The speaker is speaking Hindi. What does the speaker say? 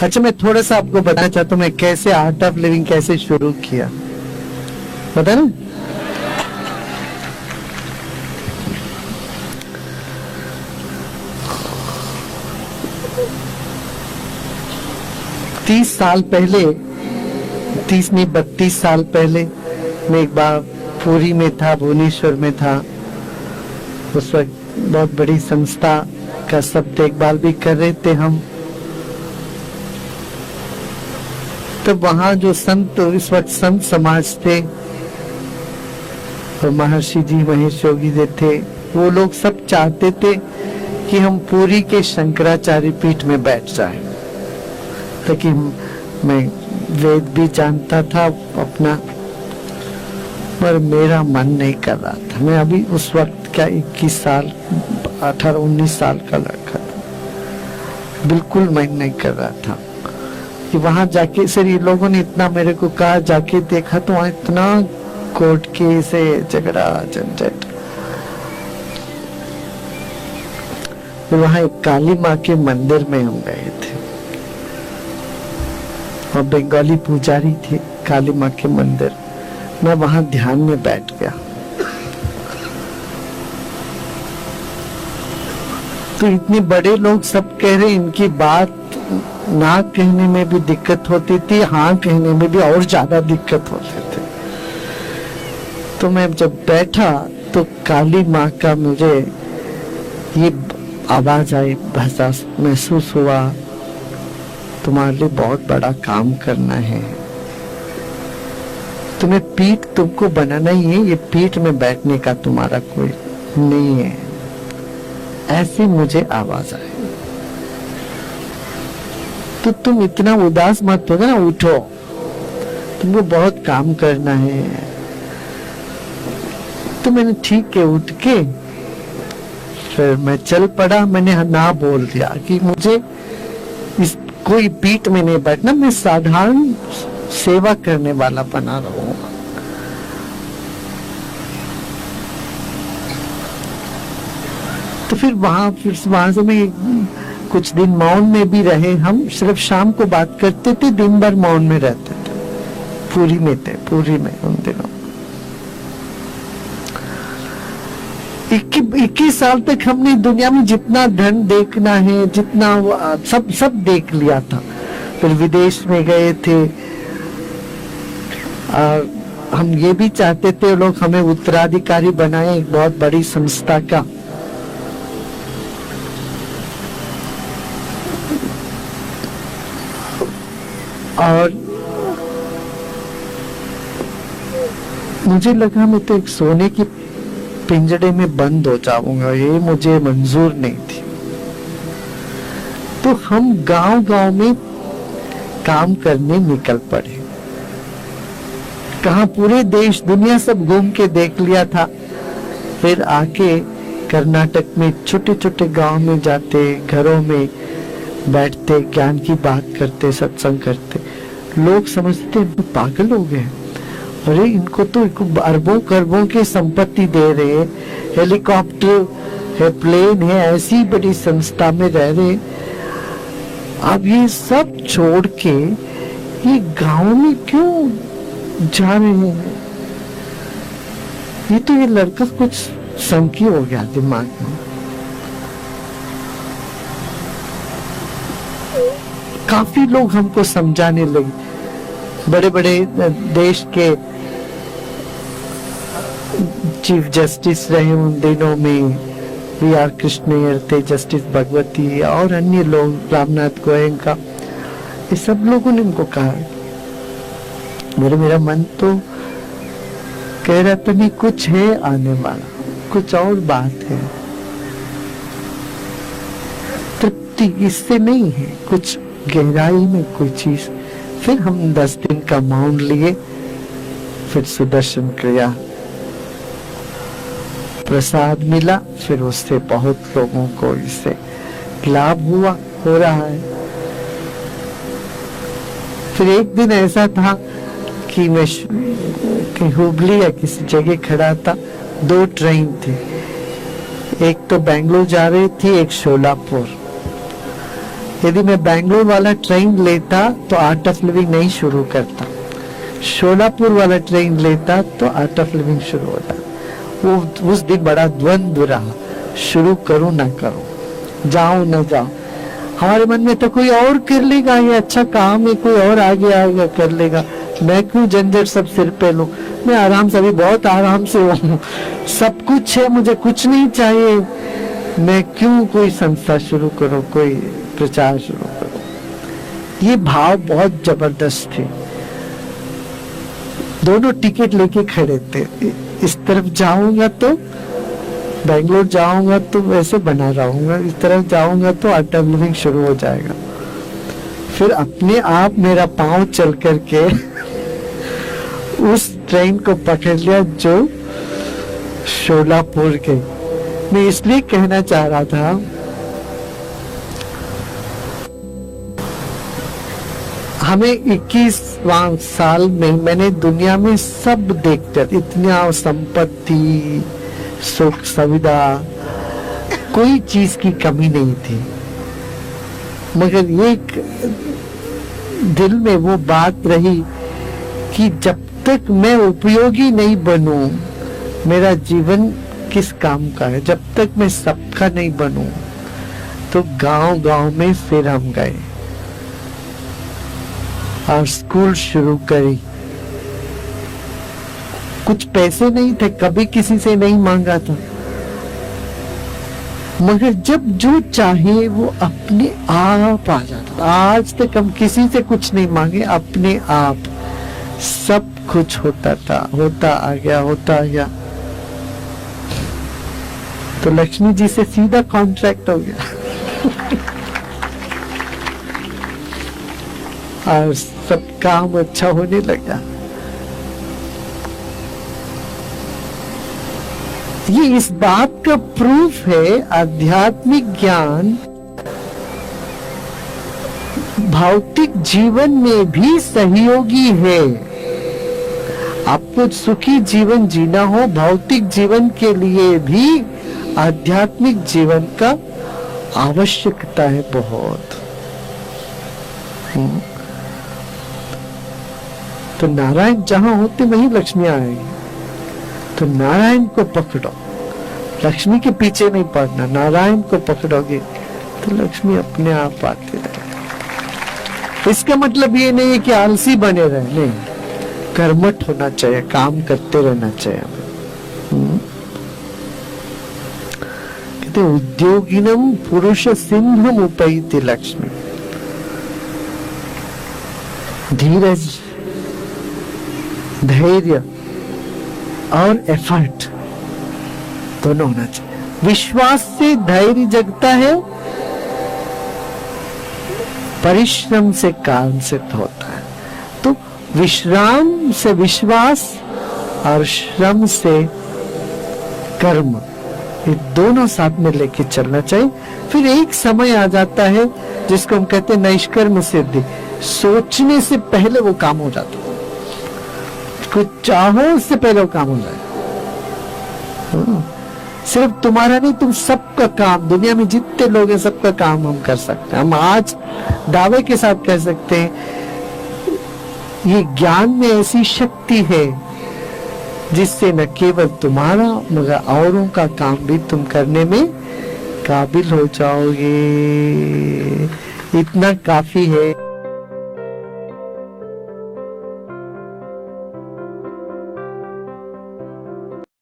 अच्छा, मैं थोड़ा सा आपको बताना चाहता हूँ मैं कैसे आर्ट ऑफ लिविंग कैसे शुरू किया, पता ना? 30 साल पहले, 30 नहीं 32 साल पहले मैं एक बार पुरी में था, भुवनेश्वर में था। उस वक्त बहुत बड़ी संस्था का सब देखभाल भी कर रहे थे हम। तो वहां जो संत, इस वक्त संत समाज थे और महर्षि जी महेश योगी जी थे, वो लोग सब चाहते थे कि हम पुरी के शंकराचार्य पीठ में बैठ जाए, ताकि मैं वेद भी जानता था अपना, पर मेरा मन नहीं कर रहा था। मैं अभी उस वक्त क्या 21 साल 18-19 साल का लड़का था, बिल्कुल मन नहीं कर रहा था कि वहां जाके। सर ये लोगों ने इतना मेरे को कहा, जाके देखा तो वहां इतना कोर्ट केस है, झगड़ा झंझट। फिर वहां एक काली माँ के मंदिर में हम गए थे और बंगाली पुजारी थे, काली माँ के मंदिर। मैं वहां ध्यान में बैठ गया तो इतने बड़े लोग सब कह रहे, इनकी बात ना कहने में भी दिक्कत होती थी, हाँ कहने में भी और ज्यादा दिक्कत होते थे। तो मैं जब बैठा तो काली माँ का मुझे ये आवाज आई, भाषा महसूस हुआ, तुम्हारे लिए बहुत बड़ा काम करना है, तुम्हें पीठ तुमको बनाना ही है, ये पीठ में बैठने का तुम्हारा कोई नहीं है। ऐसी मुझे आवाज आई। तो तुम इतना उदास मत हो ना, उठो, तुमको बहुत काम करना है। तो मैंने ठीक है उठ के फिर मैं चल पड़ा। मैंने ना बोल दिया कि मुझे इस कोई पीठ में नहीं बैठना, मैं साधारण सेवा करने वाला बना रहूंगा। तो फिर वहां से मैं कुछ दिन मौन में भी रहे। हम सिर्फ शाम को बात करते थे, दिन भर मौन में रहते थे। पुरी में थे, पुरी में उन दिनों 21 साल तक हमने दुनिया में जितना धन देखना है, जितना सब देख लिया था। फिर विदेश में गए थे और हम ये भी चाहते थे लोग हमें उत्तराधिकारी बनाए एक बहुत बड़ी संस्था का। और मुझे लगा मैं तो एक सोने की पिंजड़े में बंद हो जाऊंगा, ये मुझे मंजूर नहीं थी। तो हम गांव-गांव में काम करने निकल पड़े। कहा पूरे देश दुनिया सब घूम के देख लिया था। फिर आके कर्नाटक में छोटे छोटे गांव में जाते, घरों में बैठते, ज्ञान की बात करते, सत्संग करते। लोग समझते पागल हो गए, अरे इनको तो अरबों खरबों की संपत्ति दे रहे, हेलीकॉप्टर है, प्लेन है, ऐसी बड़ी संस्था में रह रहे, अब ये सब छोड़ के ये गांव में क्यों जा रहे हैं? ये तो ये लड़का कुछ संकी हो गया दिमाग में। काफी लोग हमको समझाने लगे। बड़े बड़े देश के चीफ जस्टिस रहे उन दिनों में, वी.आर. कृष्णैयर थे, जस्टिस भगवती और अन्य लोग, रामनाथ गोयनका, ये सब लोगों ने उनको कहा। मेरा मन तो कह रहा था नहीं, कुछ है आने वाला, कुछ और बात है, तृप्ति इससे नहीं है, कुछ गहराई में कोई चीज। फिर हम 10 दिन का मौन लिए, फिर सुदर्शन क्रिया प्रसाद मिला, फिर उससे बहुत लोगों को इससे लाभ हो रहा है। फिर एक दिन ऐसा था कि मैं हुबली या किसी जगह खड़ा था, 2 ट्रेन थी, एक तो बेंगलोर जा रही थी, एक शोलापुर। यदि मैं बेंगलोर वाला ट्रेन लेता तो आर्ट ऑफ लिविंग नहीं शुरू करता, शोलापुर वाला ट्रेन लेता तो आर्ट ऑफ लिविंग शुरू होता। वो उस दिन बड़ा द्वंद्व रहा, शुरू करूं ना करूं, जाऊं ना जाऊं। हमारे मन में तो कोई और कर लेगा, ये अच्छा काम है, कोई और आगे आएगा कर लेगा, मैं क्यों झंझट सब सिर पे लूं, मैं आराम से, अभी बहुत आराम से हूँ, सब कुछ है, मुझे कुछ नहीं चाहिए, मैं क्यों कोई संस्था शुरू करूं, कोई प्रचार शुरू करूं। ये भाव बहुत जबरदस्त थे। दोनों टिकट लेके खड़े थे, इस तरफ जाऊंगा तो बेंगलोर जाऊंगा तो वैसे बना रहूंगा, इस तरफ जाऊंगा तो आर्ट ऑफ लिविंग शुरू हो जाएगा। फिर अपने आप मेरा पांव चल करके उस ट्रेन को पकड़ लिया जो शोलापुर के। मैं इसलिए कहना चाह रहा था, हमें 21वां साल में मैंने दुनिया में सब देखकर, इतना संपत्ति, सुख सुविधा, कोई चीज की कमी नहीं थी, मगर एक दिल में वो बात रही कि जब तक मैं उपयोगी नहीं बनूं, मेरा जीवन किस काम का है। जब तक मैं सबका नहीं बनूं, तो गांव गांव में फिर हम गए और स्कूल शुरू करी। कुछ पैसे नहीं थे, कभी किसी से नहीं मांगा था, मगर जब जो चाहे वो अपने आप आ जाता था। आज तक हम किसी से कुछ नहीं मांगे, अपने आप सब कुछ होता था, होता आ गया। तो लक्ष्मी जी से सीधा कॉन्ट्रैक्ट हो गया और सब काम अच्छा होने लगा। ये इस बात का प्रूफ है, आध्यात्मिक ज्ञान भौतिक जीवन में भी सहयोगी है। आपको सुखी जीवन जीना हो, भौतिक जीवन के लिए भी आध्यात्मिक जीवन का आवश्यकता है बहुत। तो नारायण जहां होते वहीं लक्ष्मी आएगी। तो नारायण को पकड़ो, लक्ष्मी के पीछे नहीं पड़ना, नारायण को पकड़ोगे तो लक्ष्मी अपने आप आती रहेगी। इसका मतलब ये नहीं है कि आलसी बने रहे, नहीं, कर्मठ होना चाहिए, काम करते रहना चाहिए। कहते उद्योगिनम पुरुष सिंहम उपैति लक्ष्मी। धीरज, धैर्य और एफर्ट दोनों होना चाहिए। विश्वास से धैर्य जगता है, परिश्रम से काम सिद्ध होता है। तो विश्राम से विश्वास और श्रम से कर्म, ये दोनों साथ में लेके चलना चाहिए। फिर एक समय आ जाता है जिसको हम कहते हैं नैष्कर्म सिद्धि। सोचने से पहले वो काम हो जाता है, कुछ चाहो उससे पहले वो काम हो जाए। सिर्फ तुम्हारा नहीं, तुम सबका काम, दुनिया में जितने लोग हैं सबका काम हम कर सकते हैं। हम आज दावे के साथ कह सकते हैं ये ज्ञान में ऐसी शक्ति है जिससे न केवल तुम्हारा मगर औरों का काम भी तुम करने में काबिल हो जाओगे। इतना काफी है।